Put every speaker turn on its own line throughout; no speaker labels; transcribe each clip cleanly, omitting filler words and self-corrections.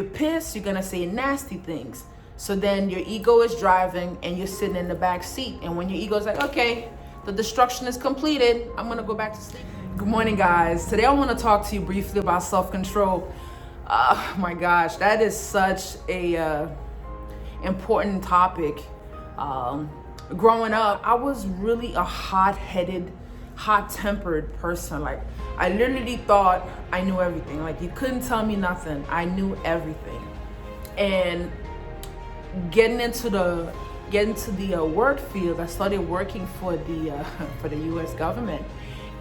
You're pissed, you're gonna say nasty things. So then your ego is driving and you're sitting in the back seat. And when your ego's like, okay, the destruction is completed, I'm gonna go back to sleep. Good morning, guys. Today I wanna talk to you briefly about self-control. Oh my gosh, that is such a important topic. Growing up, I was really a hot-headed, hot-tempered person. Like, I literally thought I knew everything. Like, you couldn't tell me nothing. I knew everything. And getting into the work field, I started working for the U.S. government,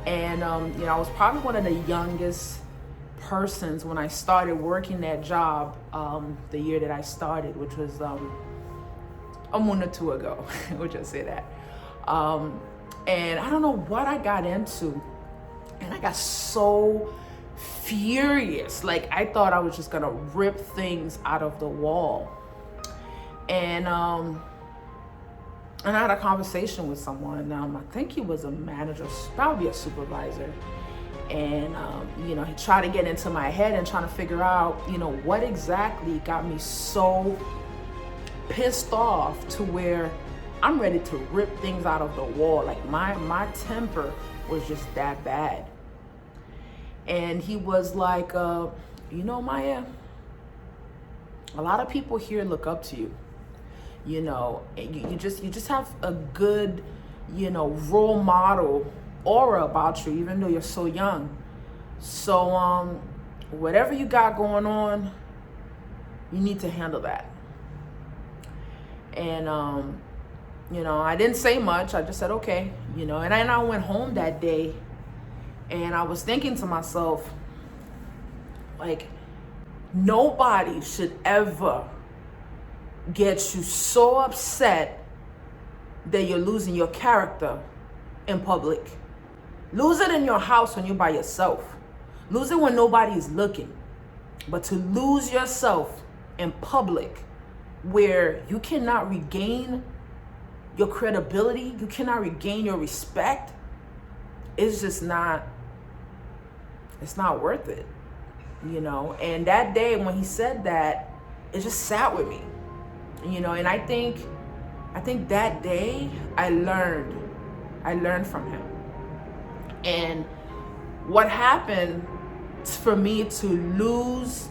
and I was probably one of the youngest persons when I started working that job. The year that I started, which was a month or two ago, we'll just say that. And I don't know what I got into, and I got so furious. Like, I thought I was just gonna rip things out of the wall. And I had a conversation with someone. I think he was a manager, probably a supervisor. And he tried to get into my head and trying to figure out, what exactly got me so pissed off to where I'm ready to rip things out of the wall. Like, my temper was just that bad. And he was like, Maya, a lot of people here look up to you. You just have a good, role model aura about you, even though you're so young. So whatever you got going on, you need to handle that. And I didn't say much. I just said okay, and then I went home that day, and I was thinking to myself, like, nobody should ever get you so upset that you're losing your character in public. Lose it in your house when you're by yourself. Lose it when nobody is looking. But to lose yourself in public, where you cannot regain your credibility, you cannot regain your respect, it's just not, it's not worth it, And that day when he said that, it just sat with me, and I think that day I learned from him. And what happened for me to lose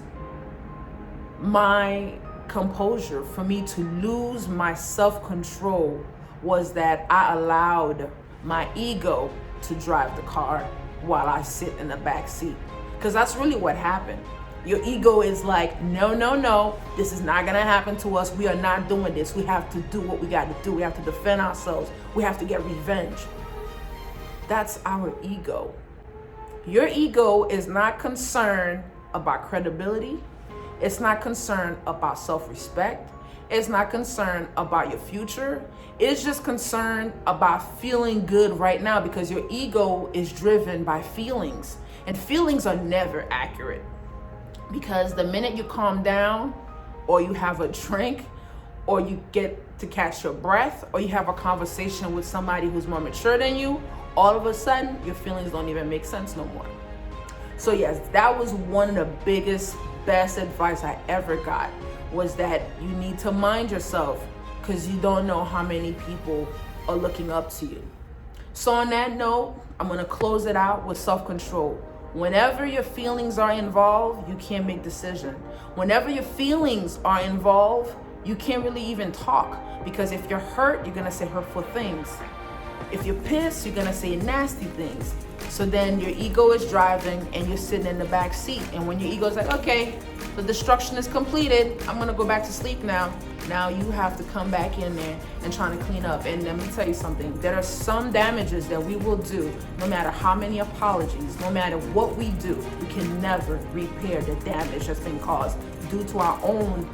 my composure, for me to lose my self-control, was that I allowed my ego to drive the car while I sit in the back seat. Because that's really what happened. Your ego is like, no, this is not gonna happen to us. We are not doing this. We have to do what we got to do. We have to defend ourselves. We have to get revenge. That's our ego. Your ego is not concerned about credibility. It's not concerned about self-respect. It's not concerned about your future. It's just concerned about feeling good right now, because your ego is driven by feelings, and feelings are never accurate. Because the minute you calm down, or you have a drink, or you get to catch your breath, or you have a conversation with somebody who's more mature than you, all of a sudden your feelings don't even make sense no more. So yes, that was one of the biggest, best advice I ever got, was that you need to mind yourself, because you don't know how many people are looking up to you. So on that note, I'm going to close it out with self-control. Whenever your feelings are involved, you can't make decisions. Whenever your feelings are involved, you can't really even talk, because if you're hurt, you're going to say hurtful things. If you're pissed, you're going to say nasty things. So then your ego is driving and you're sitting in the back seat. And when your ego's like, okay, the destruction is completed, I'm going to go back to sleep now. Now you have to come back in there and trying to clean up. And let me tell you something. There are some damages that we will do, no matter how many apologies, no matter what we do, we can never repair the damage that's been caused due to our own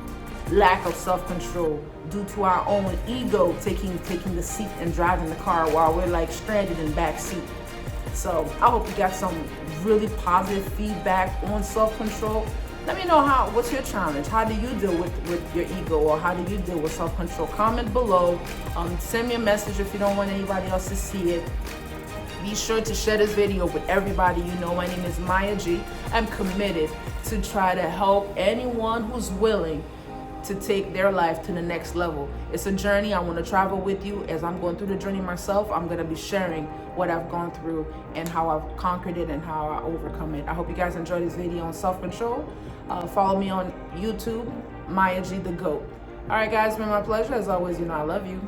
lack of self-control, due to our own ego taking the seat and driving the car while we're like stranded in the back seat. So I hope you got some really positive feedback on self-control. Let me know what's your challenge? How do you deal with your ego, or how do you deal with self-control? Comment below. Send me a message if you don't want anybody else to see it. Be sure to share this video with everybody you know. My name is Maya G. I'm committed to try to help anyone who's willing to take their life to the next level. It's a journey. I want to travel with you. As I'm going through the journey myself, I'm going to be sharing what I've gone through and how I've conquered it and how I overcome it. I hope you guys enjoyed this video on self-control. Follow me on YouTube, Maya G the GOAT. All right, guys, it's been my pleasure. As always, you know I love you.